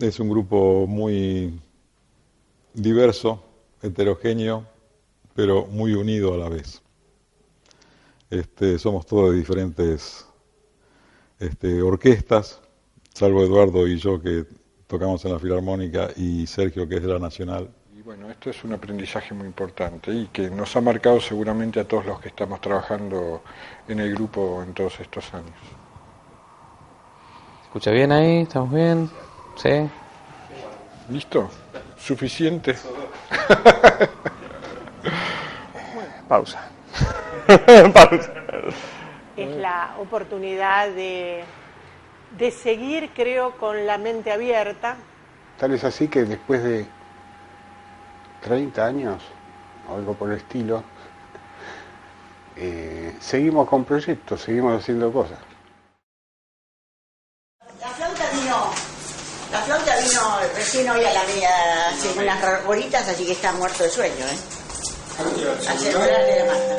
Es un grupo muy diverso, heterogéneo, pero muy unido a la vez. Somos todos de diferentes orquestas, salvo Eduardo y yo que tocamos en la Filarmónica y Sergio que es de la Nacional. Y bueno, esto es un aprendizaje muy importante y que nos ha marcado seguramente a todos los que estamos trabajando en el grupo en todos estos años. ¿Escucha bien ahí? ¿Estamos bien? ¿Sí? ¿Listo? ¿Suficiente? Pausa. Pausa. Es la oportunidad de seguir, creo, con la mente abierta. Tal es así que después de 30 años, o algo por el estilo, seguimos con proyectos, seguimos haciendo cosas. La flauta vino recién hoy a la media, hace unas horitas, así que está muerto de sueño, al celular de la Marta.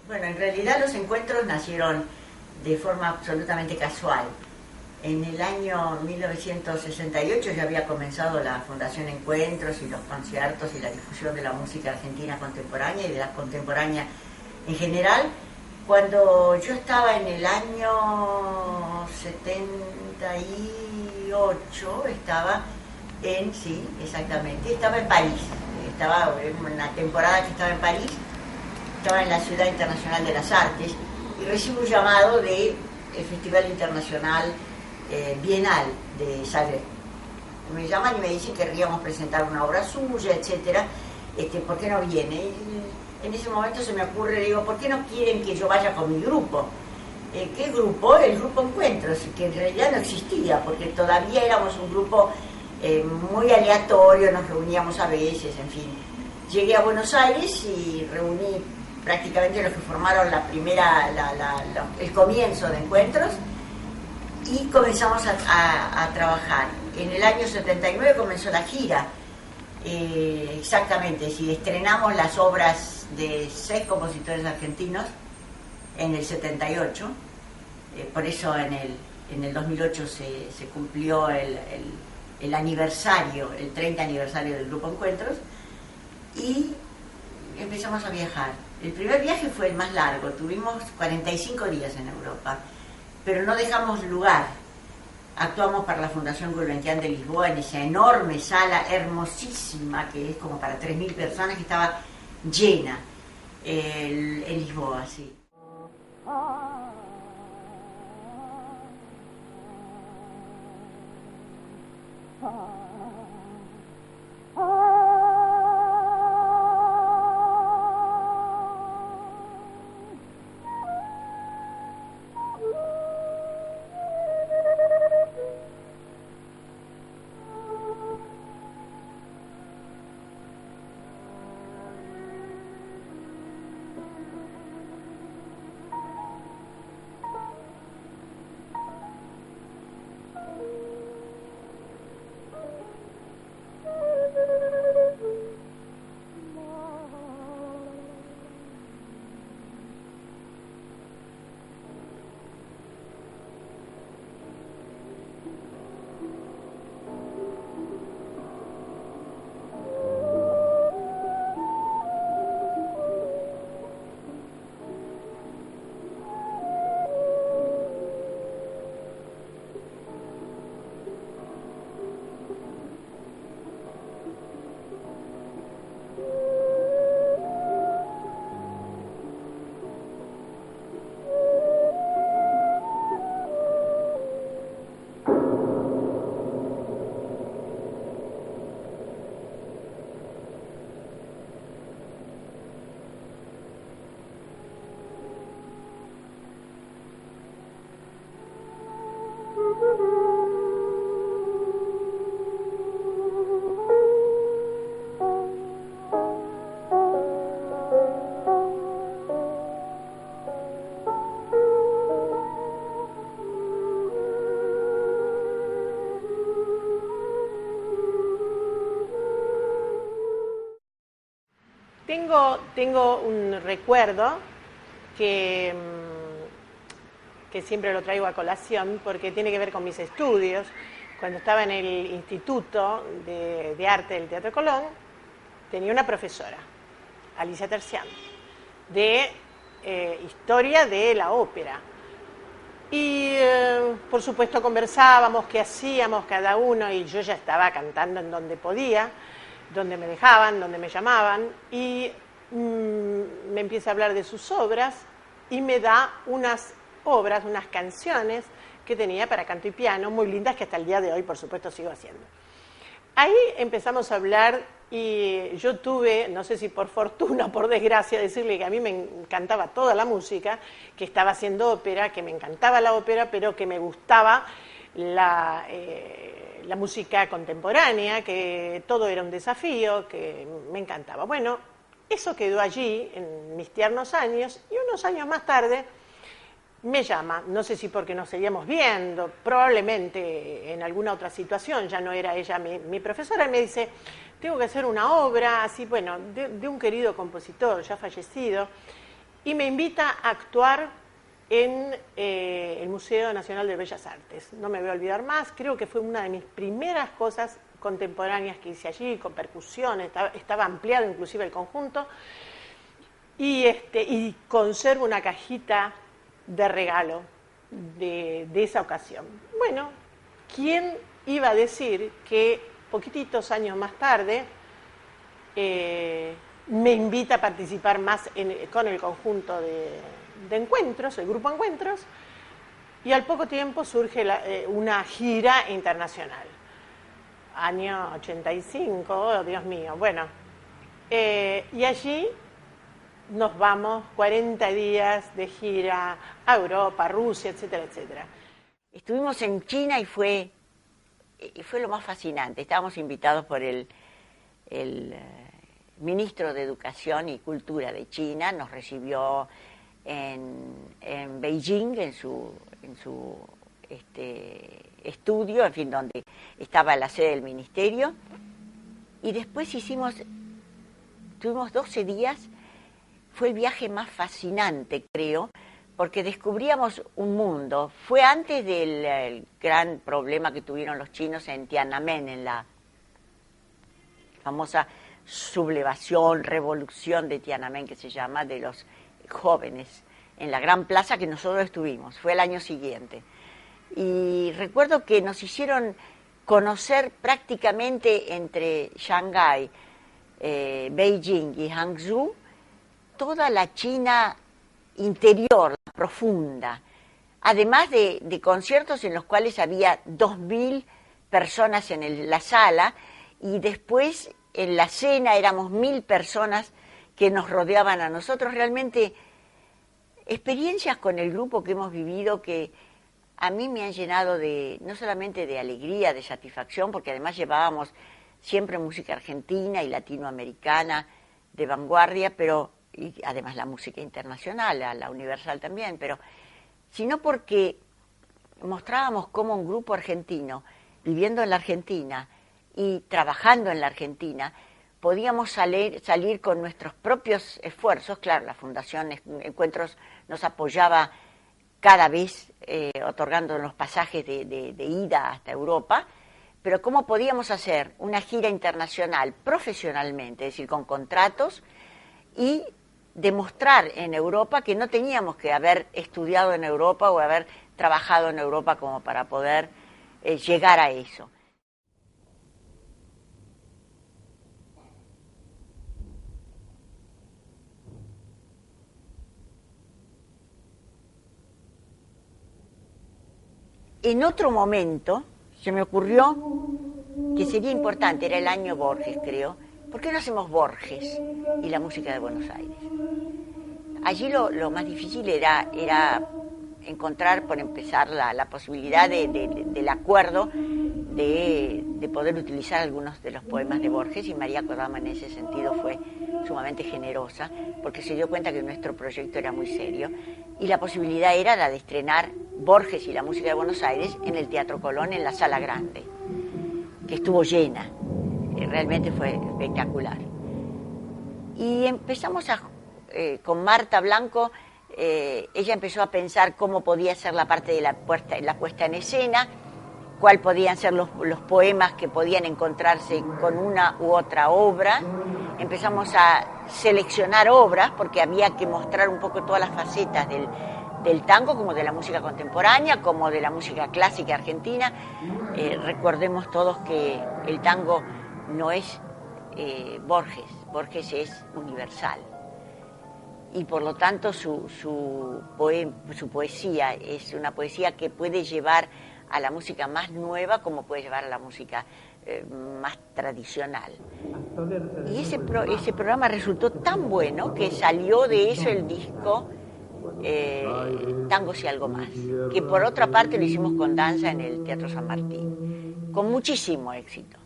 Bueno, en realidad los encuentros nacieron de forma absolutamente casual. En el año 1968 ya había comenzado la Fundación Encuentros y los conciertos y la difusión de la música argentina contemporánea y de la contemporánea en general. Cuando yo estaba en el año 78, estaba en París. Estaba en una temporada que estaba en París, estaba en la Ciudad Internacional de las Artes y recibo un llamado del Festival Internacional Bienal de Zagreb. Me llaman y me dicen que querríamos presentar una obra suya, etcétera. ¿Por qué no viene? Y en ese momento se me ocurre, digo, ¿por qué no quieren que yo vaya con mi grupo? ¿Qué grupo? El Grupo Encuentros, que en realidad no existía, porque todavía éramos un grupo muy aleatorio, nos reuníamos a veces, en fin. Llegué a Buenos Aires y reuní prácticamente los que formaron el comienzo de Encuentros y comenzamos a trabajar. En el año 79 comenzó la gira, exactamente, si estrenamos las obras de 6 compositores argentinos en el 78, por eso en el 2008 se cumplió el aniversario, el 30 aniversario del Grupo Encuentros, y empezamos a viajar. El primer viaje fue el más largo, tuvimos 45 días en Europa, pero no dejamos lugar. Actuamos para la Fundación Gulbenkian de Lisboa en esa enorme sala hermosísima que es como para 3.000 personas, que estaba llena en Lisboa, sí. Tengo un recuerdo que siempre lo traigo a colación porque tiene que ver con mis estudios. Cuando estaba en el Instituto de Arte del Teatro Colón, tenía una profesora, Alicia Tercián, de historia de la ópera. Y por supuesto conversábamos qué hacíamos cada uno, y yo ya estaba cantando en donde podía, donde me dejaban, donde me llamaban, y me empieza a hablar de sus obras y me da unas obras, unas canciones que tenía para canto y piano, muy lindas, que hasta el día de hoy, por supuesto, sigo haciendo. Ahí empezamos a hablar y yo tuve, no sé si por fortuna o por desgracia, decirle que a mí me encantaba toda la música, que estaba haciendo ópera, que me encantaba la ópera, pero que me gustaba la música contemporánea, que todo era un desafío, que me encantaba. Bueno, eso quedó allí en mis tiernos años, y unos años más tarde me llama, no sé si porque nos seguíamos viendo, probablemente en alguna otra situación, ya no era ella mi profesora, y me dice, tengo que hacer una obra, así, bueno, de un querido compositor ya fallecido, y me invita a actuar en el Museo Nacional de Bellas Artes. No me voy a olvidar más, creo que fue una de mis primeras cosas contemporáneas que hice allí, con percusión, estaba ampliado inclusive el conjunto, y conservo una cajita de regalo de esa ocasión. Bueno, ¿quién iba a decir que poquititos años más tarde me invita a participar más con el conjunto de Encuentros, el grupo Encuentros, y al poco tiempo surge una gira internacional? Año 85, oh, Dios mío, bueno, y allí nos vamos 40 días de gira a Europa, a Rusia, etcétera, etcétera. Estuvimos en China y fue lo más fascinante. Estábamos invitados por el ministro de Educación y Cultura de China, nos recibió en Beijing, en su estudio, en fin, donde estaba la sede del ministerio, y después tuvimos 12 días. Fue el viaje más fascinante, creo, porque descubríamos un mundo. Fue antes del gran problema que tuvieron los chinos en Tiananmen, en la famosa sublevación, revolución de Tiananmen, que se llama, de los jóvenes, en la gran plaza que nosotros estuvimos. Fue el año siguiente. Y recuerdo que nos hicieron conocer prácticamente entre Shanghái, Beijing y Hangzhou, toda la China interior, profunda, además de conciertos en los cuales había 2.000 personas en la sala, y después en la cena éramos 1.000 personas que nos rodeaban a nosotros. Realmente experiencias con el grupo que hemos vivido que a mí me han llenado no solamente de alegría, de satisfacción, porque además llevábamos siempre música argentina y latinoamericana de vanguardia, y además la música internacional, la universal también, sino porque mostrábamos cómo un grupo argentino, viviendo en la Argentina y trabajando en la Argentina, podíamos salir con nuestros propios esfuerzos. Claro, la Fundación Encuentros nos apoyaba cada vez otorgando los pasajes de ida hasta Europa, pero cómo podíamos hacer una gira internacional profesionalmente, es decir, con contratos, y demostrar en Europa que no teníamos que haber estudiado en Europa o haber trabajado en Europa como para poder llegar a eso. En otro momento se me ocurrió que sería importante, era el año Borges, creo. ¿Por qué no hacemos Borges y la música de Buenos Aires? Allí lo más difícil era encontrar, por empezar, la posibilidad del acuerdo de poder utilizar algunos de los poemas de Borges, y María Kodama en ese sentido fue sumamente generosa, porque se dio cuenta que nuestro proyecto era muy serio, y la posibilidad era la de estrenar Borges y la música de Buenos Aires en el Teatro Colón, en la Sala Grande, que estuvo llena. Realmente fue espectacular. Y empezamos con Marta Blanco, ella empezó a pensar cómo podía ser la parte de la puesta en escena, cuál podían ser los poemas que podían encontrarse con una u otra obra. Empezamos a seleccionar obras porque había que mostrar un poco todas las facetas del tango como de la música contemporánea, como de la música clásica argentina. Recordemos todos que el tango no es Borges es universal. Y por lo tanto su poesía es una poesía que puede llevar a la música más nueva como puede llevar a la música más tradicional. Y ese programa resultó tan bueno que salió de eso el disco Tangos y algo más, que por otra parte lo hicimos con danza en el Teatro San Martín, con muchísimo éxito.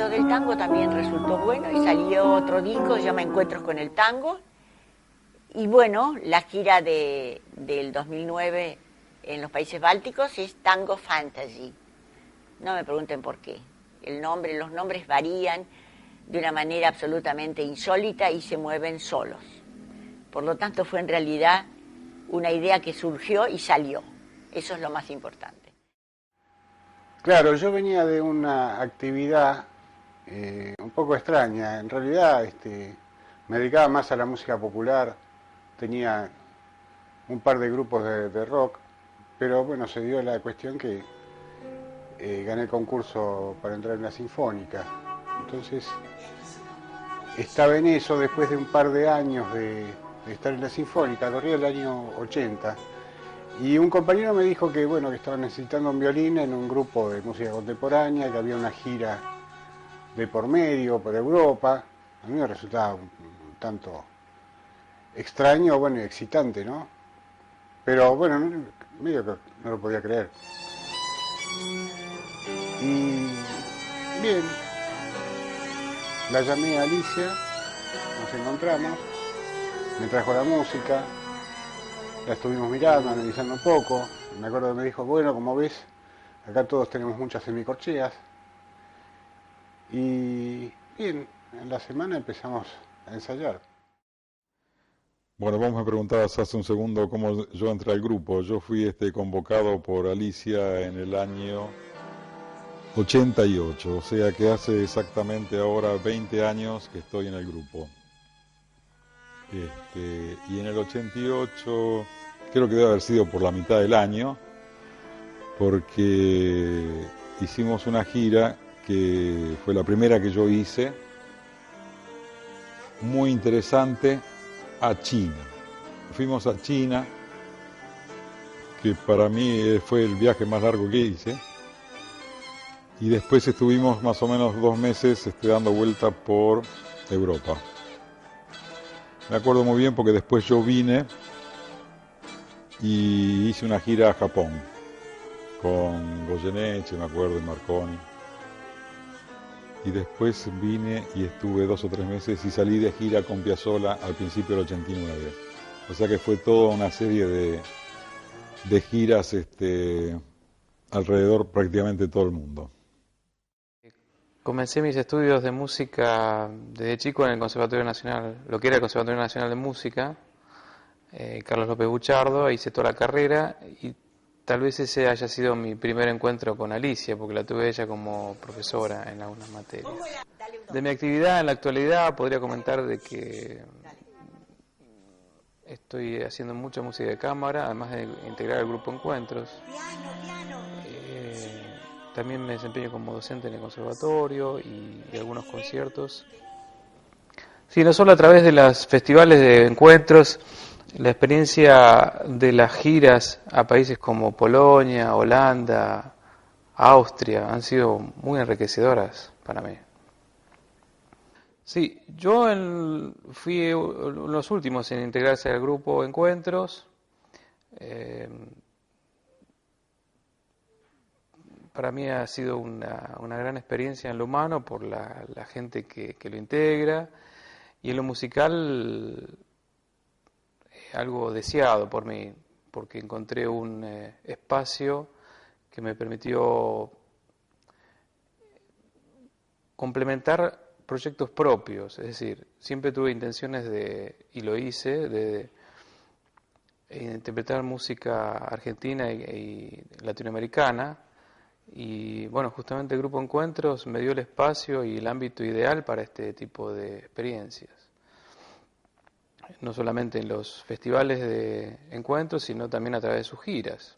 Del tango también resultó bueno y salió otro disco, se llama Encuentros con el Tango. Y bueno, la gira del 2009 en los países bálticos es Tango Fantasy. No me pregunten por qué. Los nombres varían de una manera absolutamente insólita y se mueven solos. Por lo tanto, fue en realidad una idea que surgió y salió. Eso es lo más importante. Claro, yo venía de una actividad un poco extraña. En realidad me dedicaba más a la música popular, tenía un par de grupos de rock, pero bueno, se dio la cuestión que gané el concurso para entrar en la Sinfónica. Entonces estaba en eso después de un par de años de estar en la Sinfónica, corría el año 80, y un compañero me dijo que bueno, que estaba necesitando un violín en un grupo de música contemporánea, que había una gira de por medio, por Europa. A mí me resultaba un tanto extraño, bueno, y excitante, ¿no? Pero bueno, medio que no lo podía creer. Y bien, la llamé a Alicia, nos encontramos, me trajo la música, la estuvimos mirando, analizando un poco. Me acuerdo que me dijo, bueno, como ves, acá todos tenemos muchas semicorcheas. Y bien, en la semana empezamos a ensayar. Bueno, vos me preguntabas hace un segundo cómo yo entré al grupo. Yo fui convocado por Alicia en el año 88, o sea que hace exactamente ahora 20 años que estoy en el grupo. Y en el 88 creo que debe haber sido por la mitad del año, porque hicimos una gira que fue la primera que yo hice, muy interesante, a China. Fuimos a China, que para mí fue el viaje más largo que hice, y después estuvimos más o menos 2 meses dando vuelta por Europa. Me acuerdo muy bien porque después yo vine y hice una gira a Japón, con Goyeneche, me acuerdo, y Marconi. Y después vine y estuve 2 o 3 meses y salí de gira con Piazzolla al principio del 89. O sea que fue toda una serie de giras alrededor prácticamente de todo el mundo. Comencé mis estudios de música desde chico en el Conservatorio Nacional, lo que era el Conservatorio Nacional de Música, Carlos López Buchardo, hice toda la carrera y tal vez ese haya sido mi primer encuentro con Alicia, porque la tuve ella como profesora en algunas materias. De mi actividad en la actualidad podría comentar de que estoy haciendo mucha música de cámara, además de integrar el grupo Encuentros. También me desempeño como docente en el conservatorio y algunos conciertos. Sí, no solo a través de los festivales de encuentros, la experiencia de las giras a países como Polonia, Holanda, Austria, han sido muy enriquecedoras para mí. Sí, yo fui los últimos en integrarse al grupo Encuentros. Para mí ha sido una gran experiencia en lo humano por la gente que lo integra, y en lo musical algo deseado por mí, porque encontré un espacio que me permitió complementar proyectos propios. Es decir, siempre tuve intenciones y lo hice, de interpretar música argentina y latinoamericana, y bueno, justamente el Grupo Encuentros me dio el espacio y el ámbito ideal para este tipo de experiencias. No solamente en los festivales de encuentros, sino también a través de sus giras.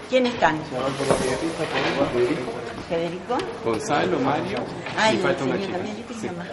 ¿Quiénes están? Federico. Gonzalo, Mario. Ay, y falta una señor, chica. también yo quería Sí. más.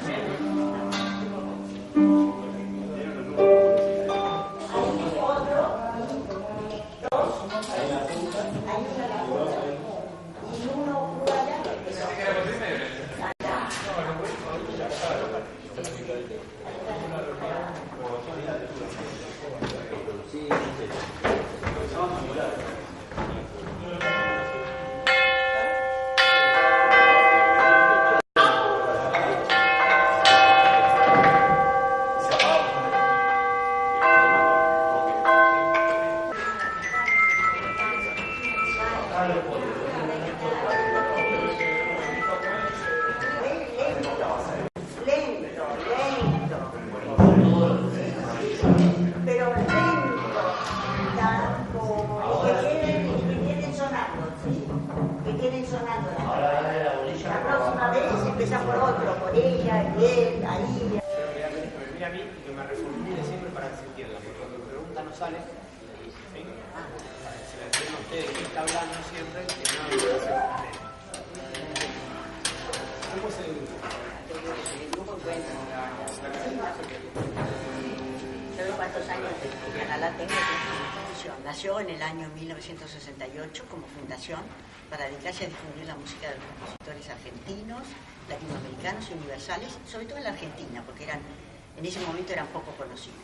Nació en el año 1968 como fundación para dedicarse a difundir la música de los compositores argentinos, latinoamericanos y universales, sobre todo en la Argentina, porque en ese momento eran poco conocidos.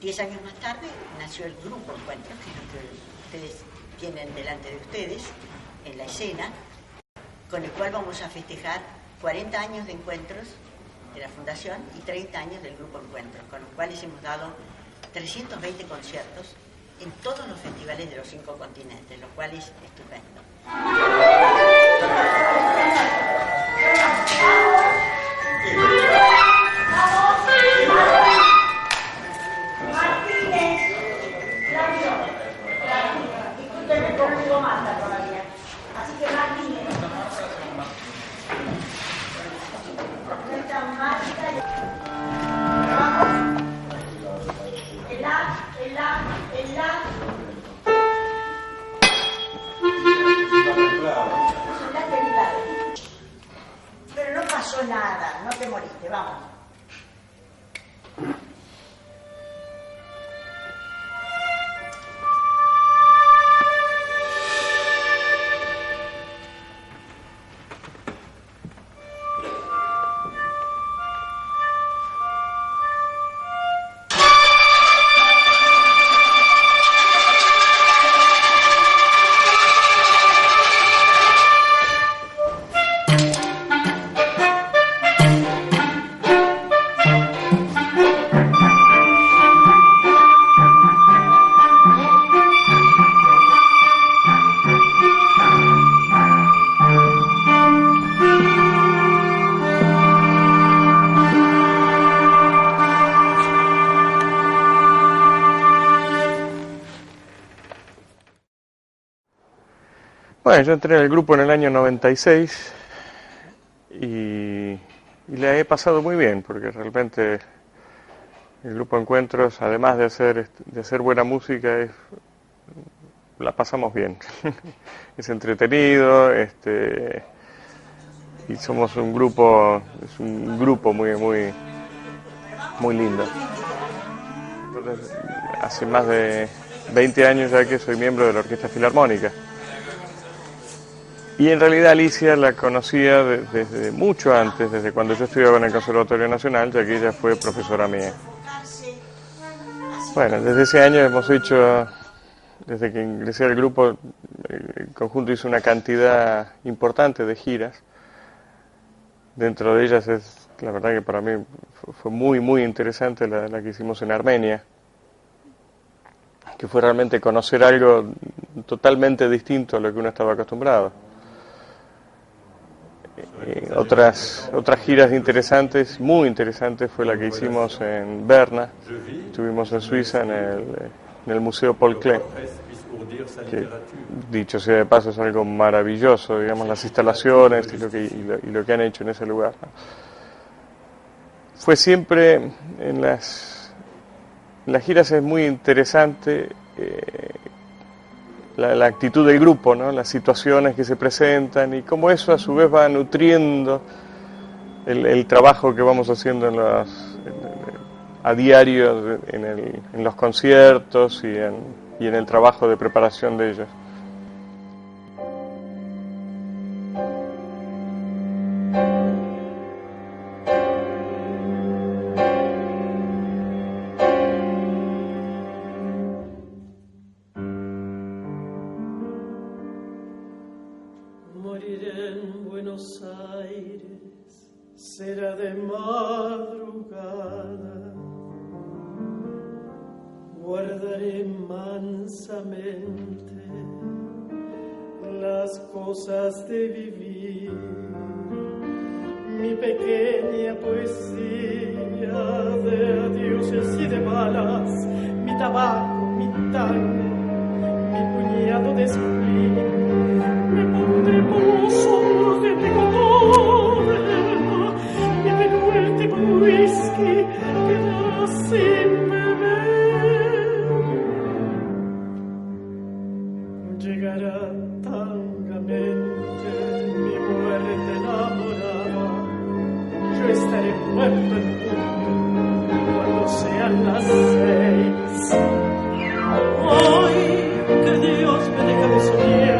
10 años más tarde nació el Grupo Encuentros, que es lo que ustedes tienen delante de ustedes en la escena, con el cual vamos a festejar 40 años de encuentros de la fundación y 30 años del Grupo Encuentros, con los cuales hemos dado 320 conciertos en todos los festivales de los 5 continentes, lo cual es estupendo. Pero no pasó nada, no te moriste, vamos. Bueno, yo entré en el grupo en el año 96 y le he pasado muy bien, porque realmente el grupo Encuentros, además de hacer buena música, la pasamos bien. Es entretenido, y somos un grupo, es un grupo muy lindo. Hace más de 20 años ya que soy miembro de la Orquesta Filarmónica. Y en realidad Alicia la conocía desde mucho antes, desde cuando yo estudiaba en el Conservatorio Nacional, ya que ella fue profesora mía. Bueno, desde ese año hemos hecho, desde que ingresé al grupo, el conjunto hizo una cantidad importante de giras. Dentro de ellas es, la verdad que para mí fue muy interesante la que hicimos en Armenia, que fue realmente conocer algo totalmente distinto a lo que uno estaba acostumbrado. Otras giras interesantes, muy interesantes, fue la que hicimos en Berna. Estuvimos en Suiza en el Museo Paul Klee, que dicho sea de paso es algo maravilloso, digamos, las instalaciones y lo que han hecho en ese lugar, ¿no? Fue siempre en las giras es muy interesante la actitud del grupo, ¿no? Las situaciones que se presentan y cómo eso a su vez va nutriendo el trabajo que vamos haciendo a diario en los conciertos y en el trabajo de preparación de ellos. Moriré en Buenos Aires, será de madrugada, guardaré mansamente las cosas de vivir, mi pequeña poesía de adioses y de balas, mi tabaco, mi tango, mi puñado de spleen. Me pondré por los hombros de mi codorna y mi último whisky quedará sin beber. Llegará tangamente mi muerte enamorada. Yo estaré muerto en punto cuando sean las 6. Ay, que Dios me deje de soñar.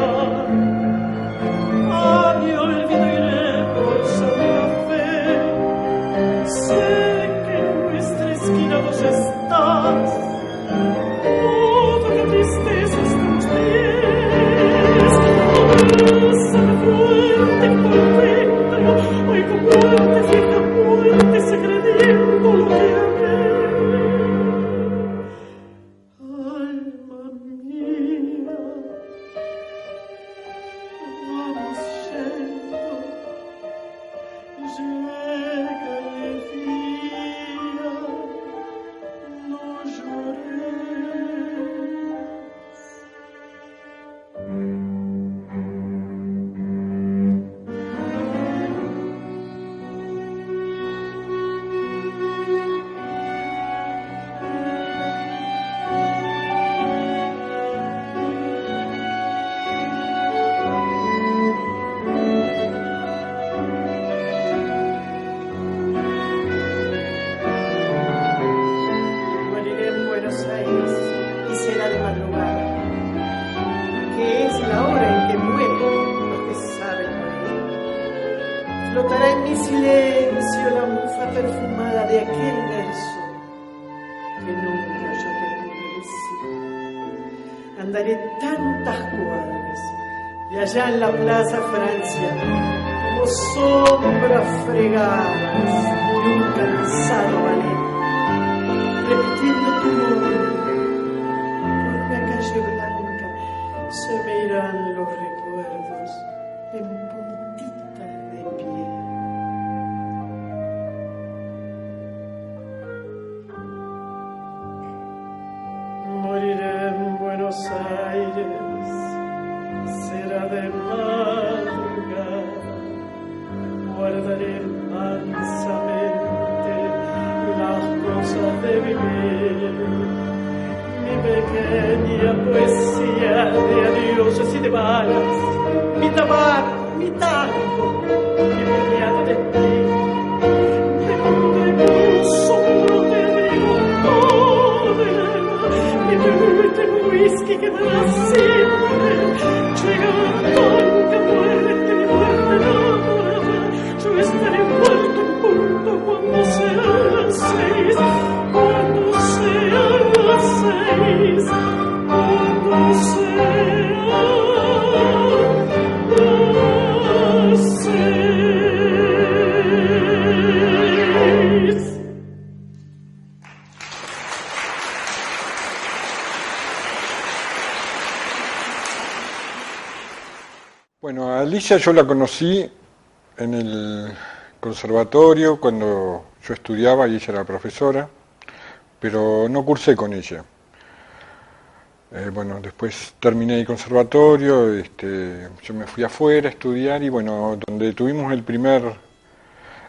Allá en la Plaza Francia, como sombras fregadas de un cansado ballet, repitiendo tu nombre, por la calle blanca se me irán los recuerdos en puntitas de pie. Moriré en Buenos Aires, será de madrugada, guardaré mansamente las cosas de vivir, mi pequeña poesía de adioses y de balas, mi tabaco, mi tango, ripudiato de ti. Riponte con solo te abrigo mi penúltimo whisky quedará siempre. Llega tanta muerte, mi muerte enamorada. Yo estaré muerto en punto cuando sean las 6. Cuando sean las 6. Cuando sean las 6. Bueno, a Alicia yo la conocí en el conservatorio cuando yo estudiaba y ella era profesora, pero no cursé con ella. Bueno, después terminé el conservatorio, yo me fui afuera a estudiar y bueno, donde tuvimos el primer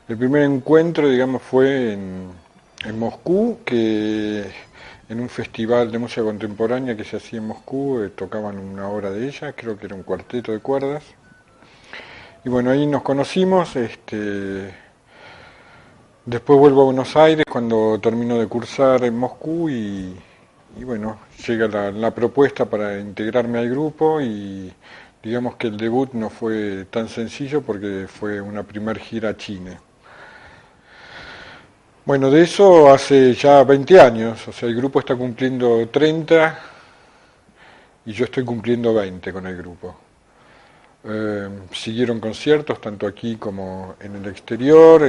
encuentro, digamos, fue en Moscú, que en un festival de música contemporánea que se hacía en Moscú, tocaban una obra de ella, creo que era un cuarteto de cuerdas. Y bueno, ahí nos conocimos, después vuelvo a Buenos Aires cuando termino de cursar en Moscú y bueno, llega la propuesta para integrarme al grupo y digamos que el debut no fue tan sencillo porque fue una primer gira a China. Bueno, de eso hace ya 20 años, o sea, el grupo está cumpliendo 30 y yo estoy cumpliendo 20 con el grupo. Siguieron conciertos tanto aquí como en el exterior.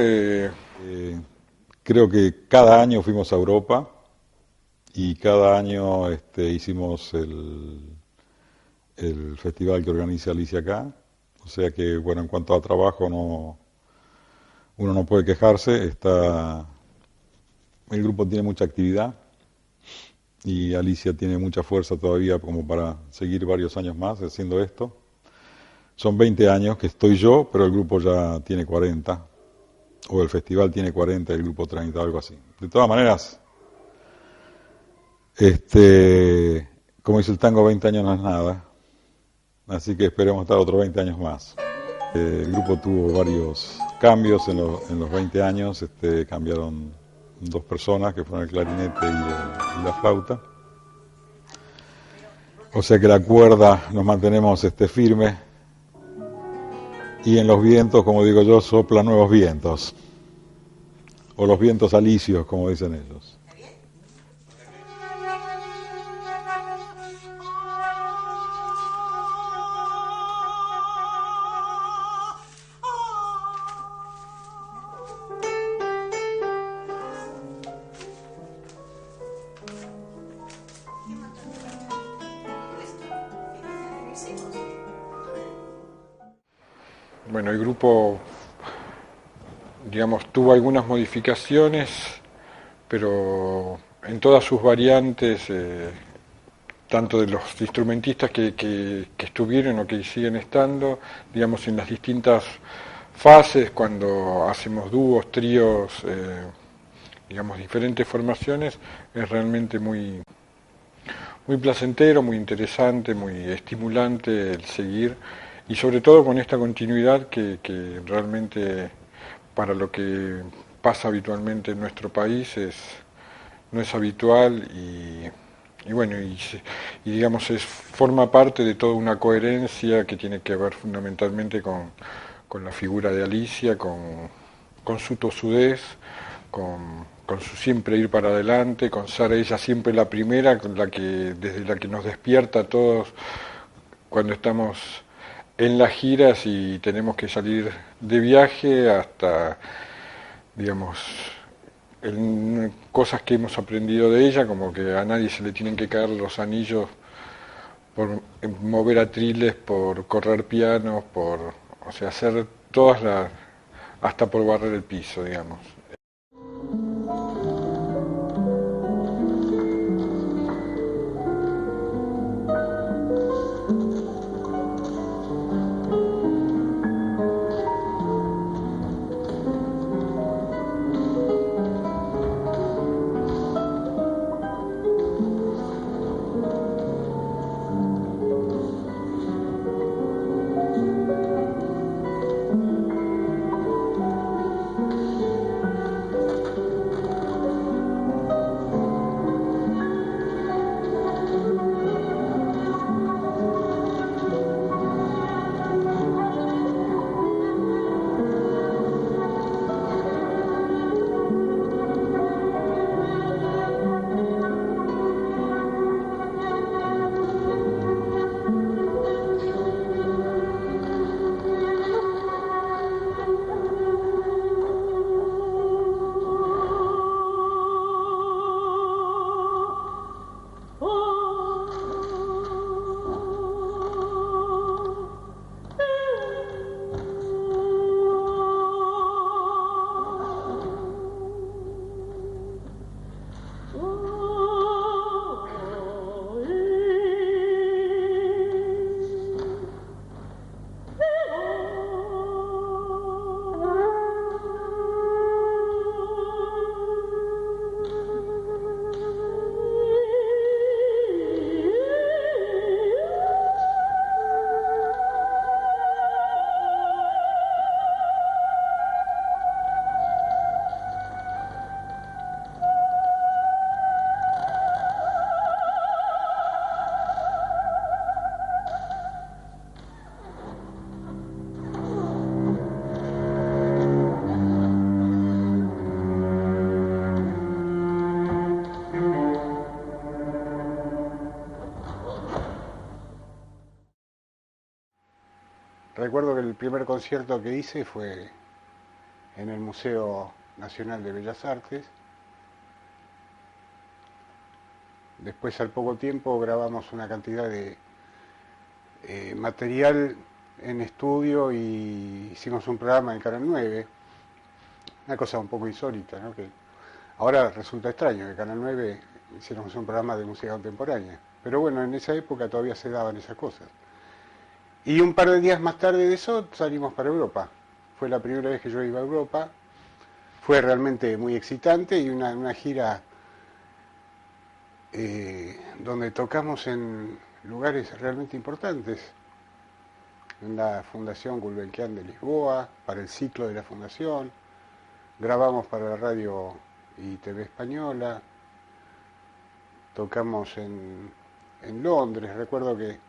Creo que cada año fuimos a Europa y cada año hicimos el festival que organiza Alicia acá. O sea que, bueno, en cuanto a trabajo uno no puede quejarse. El grupo tiene mucha actividad y Alicia tiene mucha fuerza todavía como para seguir varios años más haciendo esto. Son 20 años que estoy yo, pero el grupo ya tiene 40, o el festival tiene 40 y el grupo 30, algo así. De todas maneras, como dice el tango, 20 años no es nada, así que esperemos estar otros 20 años más. El grupo tuvo varios cambios en los 20 años, cambiaron 2 personas, que fueron el clarinete y la flauta. O sea que la cuerda nos mantenemos firmes. Y en los vientos, como digo yo, soplan nuevos vientos. O los vientos alisios, como dicen ellos. Bueno, el grupo, digamos, tuvo algunas modificaciones, pero en todas sus variantes, tanto de los instrumentistas que estuvieron o que siguen estando, digamos, en las distintas fases, cuando hacemos dúos, tríos, digamos, diferentes formaciones, es realmente muy placentero, muy interesante, muy estimulante el seguir. Y sobre todo con esta continuidad que realmente para lo que pasa habitualmente en nuestro país no es habitual y bueno, y digamos forma parte de toda una coherencia que tiene que ver fundamentalmente con la figura de Alicia, con su tosudez, con su siempre ir para adelante, con ser ella siempre la primera, desde la que nos despierta a todos cuando estamos en las giras y tenemos que salir de viaje hasta, digamos, cosas que hemos aprendido de ella, como que a nadie se le tienen que caer los anillos por mover atriles, por correr pianos, o sea, hacer todas hasta por barrer el piso, digamos. recuerdo que el primer concierto que hice fue en el Museo Nacional de Bellas Artes. Después, al poco tiempo, grabamos una cantidad de material en estudio y hicimos un programa en Canal 9, una cosa un poco insólita, ¿no? Que ahora resulta extraño que Canal 9 hiciéramos un programa de música contemporánea, pero bueno, en esa época todavía se daban esas cosas. Y un par de días más tarde de eso salimos para Europa. Fue la primera vez que yo iba a Europa, fue realmente muy excitante y una gira donde tocamos en lugares realmente importantes, en la Fundación Gulbenkian de Lisboa, para el ciclo de la Fundación, grabamos para la radio y TV española, tocamos en Londres. Recuerdo que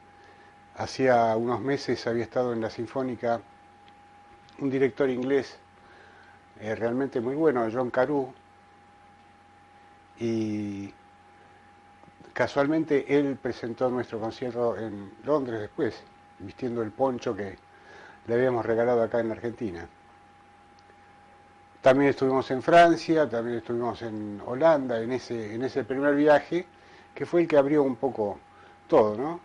hacía unos meses había estado en la Sinfónica un director inglés realmente muy bueno, John Carew, y casualmente él presentó nuestro concierto en Londres después, vistiendo el poncho que le habíamos regalado acá en Argentina. También estuvimos en Francia, también estuvimos en Holanda, en ese primer viaje, que fue el que abrió un poco todo, ¿no?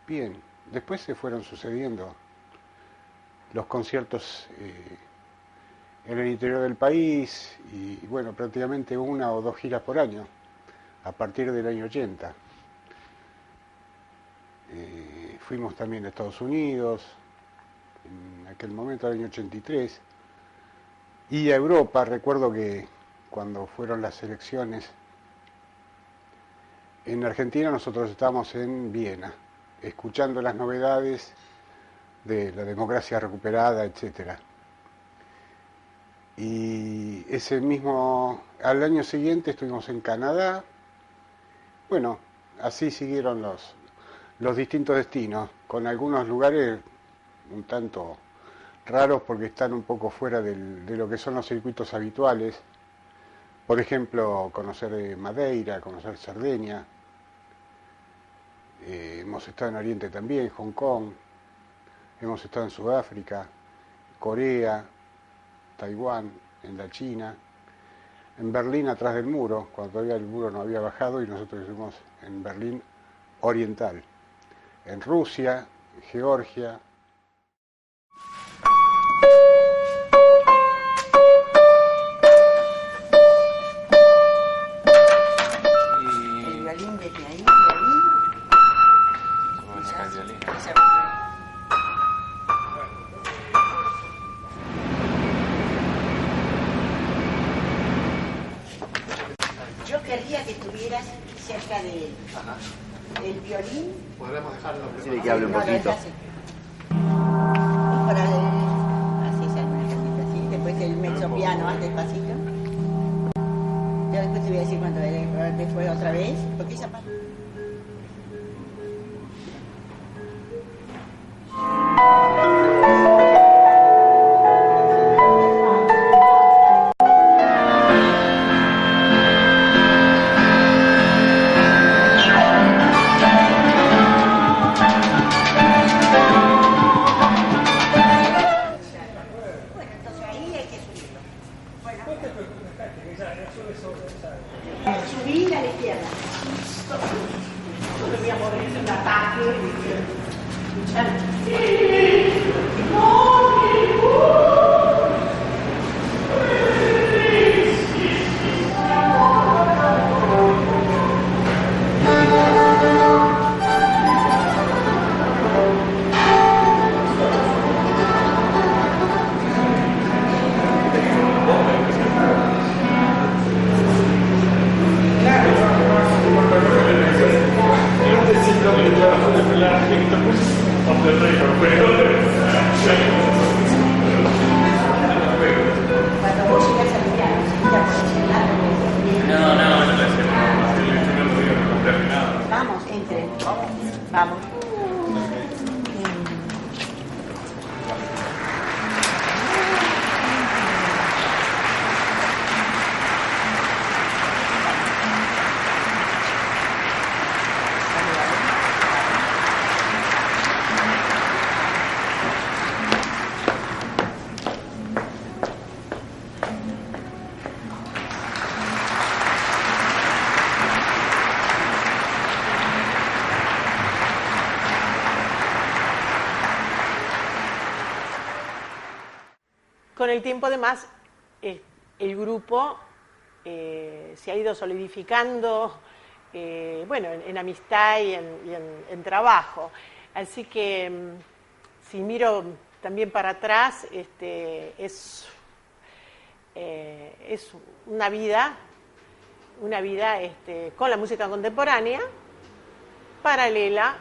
Bien, después se fueron sucediendo los conciertos en el interior del país y, bueno, prácticamente 1 o 2 giras por año, a partir del año 80. Fuimos también a Estados Unidos, en aquel momento, el año 83, y a Europa. Recuerdo que cuando fueron las elecciones en Argentina, nosotros estábamos en Viena, escuchando las novedades de la democracia recuperada, etcétera. Y al año siguiente estuvimos en Canadá. Bueno, así siguieron los distintos destinos, con algunos lugares un tanto raros porque están un poco fuera de lo que son los circuitos habituales. Por ejemplo, conocer Madeira, conocer Cerdeña. Hemos estado en Oriente también, Hong Kong. Hemos estado en Sudáfrica, Corea, Taiwán, en la China, en Berlín atrás del muro, cuando todavía el muro no había bajado, y nosotros estuvimos en Berlín Oriental, en Rusia, Georgia. El violín desde ahí, ¿Cómo se llama el violín? Yo querría que estuvieras cerca de él. Ajá. El violín. Podremos dejarlo. Sí, que hable un poquito. Para haces alguna cosita así, después el mezzo piano, despacito. Yo después te voy a decir cuando después otra vez, porque esa parte. Subir a la izquierda. Yo me voy a mover en un ataque. Vamos, entre. Vamos. con el tiempo además el grupo se ha ido solidificando, bueno, en amistad y en trabajo. Así que si miro también para atrás, es una vida con la música contemporánea, paralela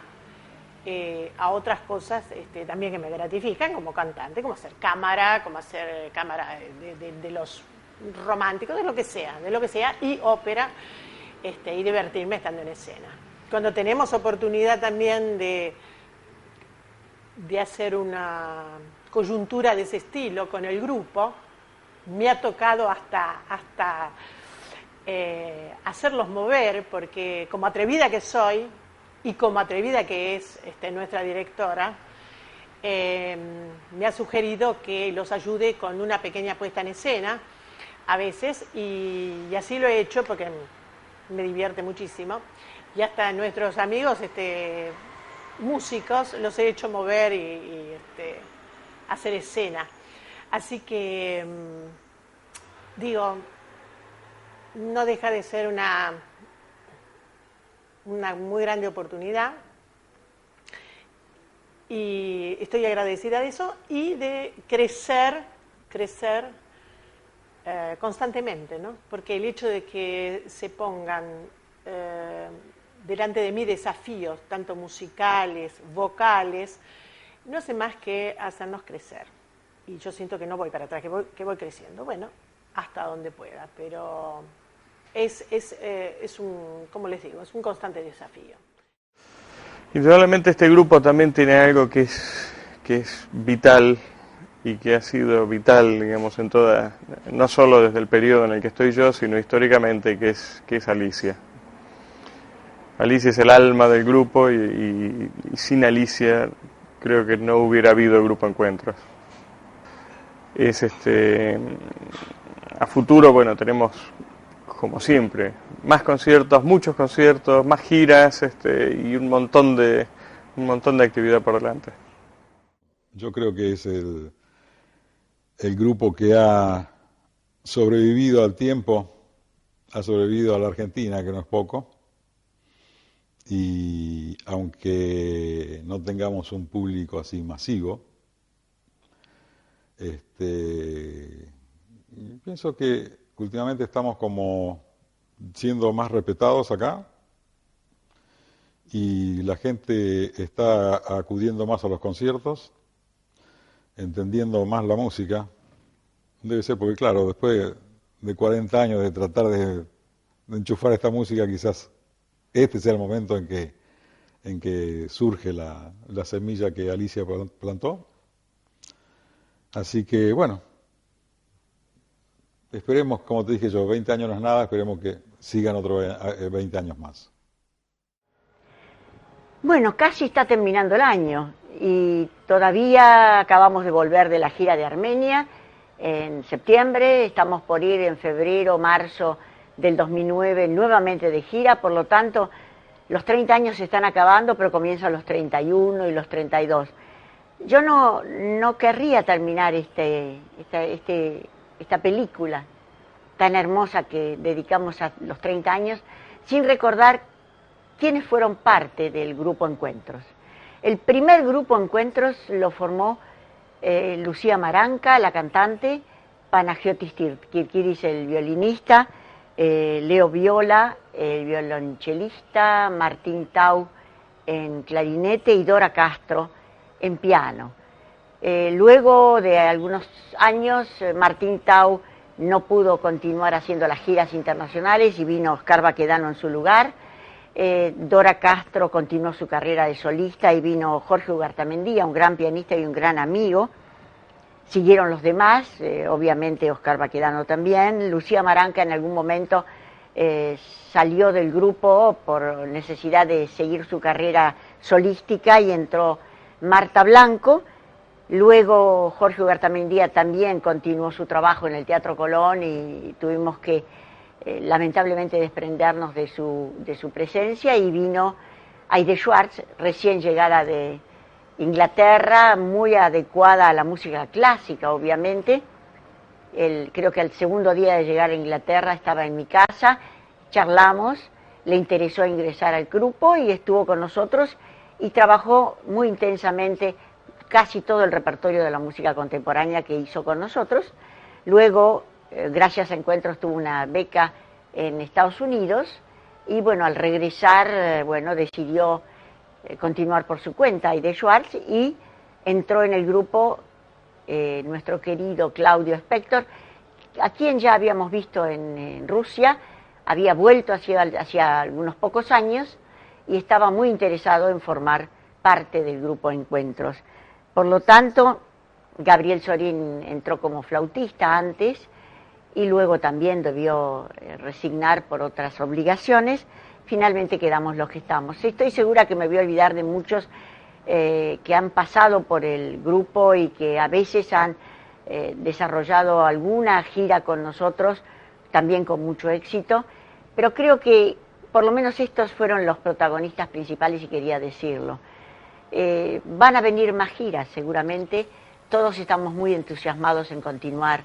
a otras cosas también que me gratifican como cantante, como hacer cámara de los románticos, de lo que sea, y ópera, y divertirme estando en escena. Cuando tenemos oportunidad también de hacer una coyuntura de ese estilo con el grupo, me ha tocado hasta hacerlos mover, porque como atrevida que soy y como atrevida que es nuestra directora, me ha sugerido que los ayude con una pequeña puesta en escena a veces, y así lo he hecho porque me divierte muchísimo, y hasta nuestros amigos músicos los he hecho mover y hacer escena. Así que digo, no deja de ser una muy grande oportunidad, y estoy agradecida de eso y de crecer constantemente, ¿no? Porque el hecho de que se pongan delante de mí desafíos, tanto musicales, vocales, no hace más que hacernos crecer. Y yo siento que no voy para atrás, que voy creciendo, bueno, hasta donde pueda, pero es un, como les digo, es un constante desafío. Indudablemente este grupo también tiene algo que es vital y que ha sido vital, digamos, en toda, no solo desde el periodo en el que estoy yo, sino históricamente, que es Alicia. Alicia es el alma del grupo y sin Alicia creo que no hubiera habido Grupo Encuentros. Es a futuro, bueno, tenemos como siempre más conciertos, muchos conciertos, más giras y un montón de actividad por delante. Yo creo que es el grupo que ha sobrevivido al tiempo, ha sobrevivido a la Argentina, que no es poco, y aunque no tengamos un público así masivo, pienso que últimamente estamos como siendo más respetados acá, y la gente está acudiendo más a los conciertos, entendiendo más la música. Debe ser porque, claro, después de 40 años de tratar de enchufar esta música, quizás este sea el momento en que surge la semilla que Alicia plantó. Así que, bueno, esperemos, como te dije yo, 20 años no es nada, esperemos que sigan otros 20 años más. Bueno, casi está terminando el año y todavía acabamos de volver de la gira de Armenia en septiembre, estamos por ir en febrero, marzo del 2009 nuevamente de gira, por lo tanto los 30 años se están acabando, pero comienzan los 31 y los 32. Yo no querría terminar esta película tan hermosa que dedicamos a los 30 años sin recordar quiénes fueron parte del Grupo Encuentros. El primer Grupo Encuentros lo formó Lucía Maranca, la cantante, Panagiotis Kirkiris, el violinista, Leo Viola, el violonchelista, Martín Tau en clarinete y Dora Castro en piano. Luego de algunos años, Martín Tau no pudo continuar haciendo las giras internacionales y vino Oscar Baquedano en su lugar. Dora Castro continuó su carrera de solista y vino Jorge Ugartamendia, un gran pianista y un gran amigo. Siguieron los demás, obviamente Oscar Baquedano también. Lucía Maranca en algún momento salió del grupo por necesidad de seguir su carrera solística y entró Marta Blanco. Luego Jorge Ugartamendia también continuó su trabajo en el Teatro Colón y tuvimos que lamentablemente desprendernos de su presencia, y vino Aide Schwartz, recién llegada de Inglaterra, muy adecuada a la música clásica obviamente, creo que al segundo día de llegar a Inglaterra estaba en mi casa, charlamos, le interesó ingresar al grupo y estuvo con nosotros y trabajó muy intensamente casi todo el repertorio de la música contemporánea que hizo con nosotros. Luego, gracias a Encuentros, tuvo una beca en Estados Unidos y bueno, al regresar, bueno, decidió continuar por su cuenta y de Schwartz, y entró en el grupo nuestro querido Claudio Spector, a quien ya habíamos visto en Rusia, había vuelto hacía algunos pocos años y estaba muy interesado en formar parte del grupo Encuentros. Por lo tanto, Gabriel Sorín entró como flautista antes y luego también debió resignar por otras obligaciones. Finalmente quedamos los que estamos. Estoy segura que me voy a olvidar de muchos que han pasado por el grupo y que a veces han desarrollado alguna gira con nosotros, también con mucho éxito, pero creo que por lo menos estos fueron los protagonistas principales y quería decirlo. Van a venir más giras seguramente, todos estamos muy entusiasmados en continuar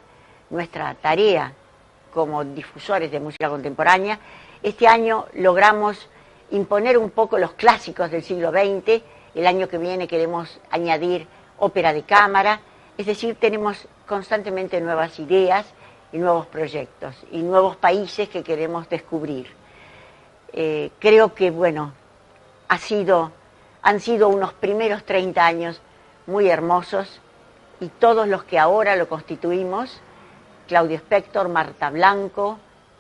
nuestra tarea como difusores de música contemporánea. Este año logramos imponer un poco los clásicos del siglo XX, el año que viene queremos añadir ópera de cámara, es decir, tenemos constantemente nuevas ideas y nuevos proyectos y nuevos países que queremos descubrir. Creo que, bueno, han sido unos primeros 30 años muy hermosos y todos los que ahora lo constituimos, Claudio Spector, Marta Blanco,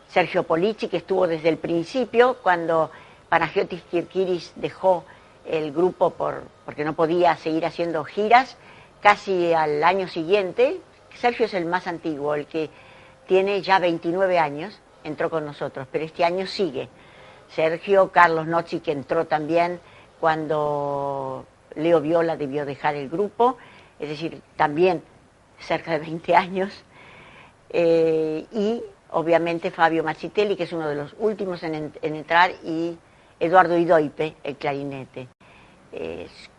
Sergio Polici, que estuvo desde el principio cuando Panagiotis Kirkiris dejó el grupo porque no podía seguir haciendo giras, casi al año siguiente. Sergio es el más antiguo, el que tiene ya 29 años, entró con nosotros, pero este año sigue. Sergio, Carlos Nozzi, que entró también cuando Leo Viola debió dejar el grupo, es decir, también cerca de 20 años, y obviamente Fabio Mazzitelli, que es uno de los últimos en entrar, y Eduardo Idoipe, el clarinete.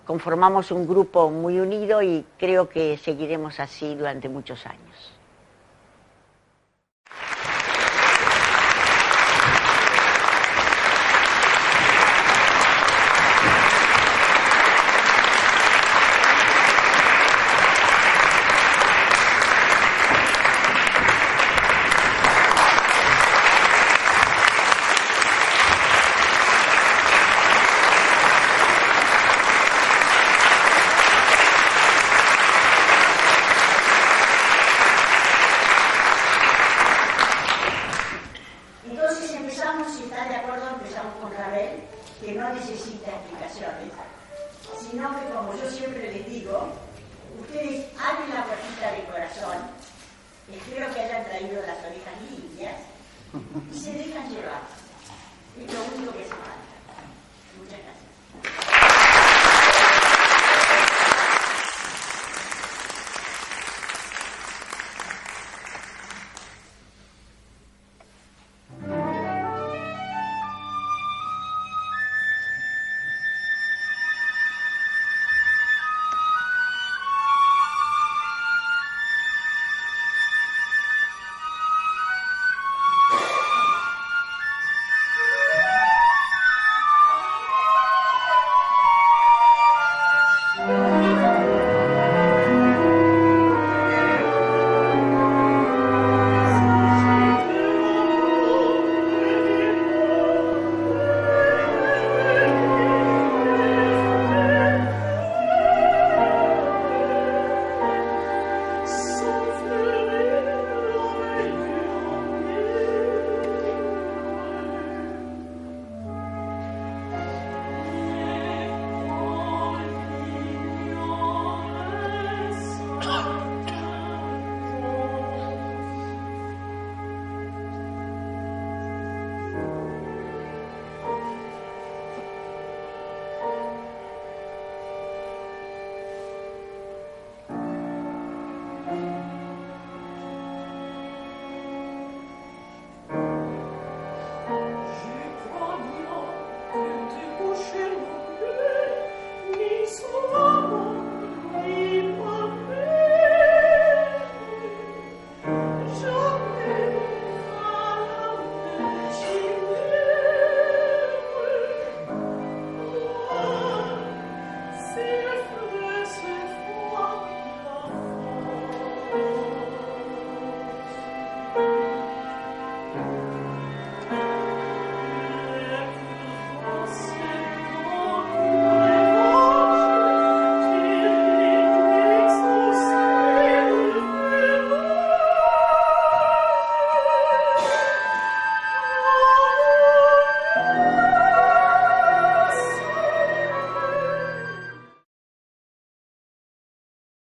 Conformamos un grupo muy unido y creo que seguiremos así durante muchos años. y se dejan llevar. Es lo único que se hace.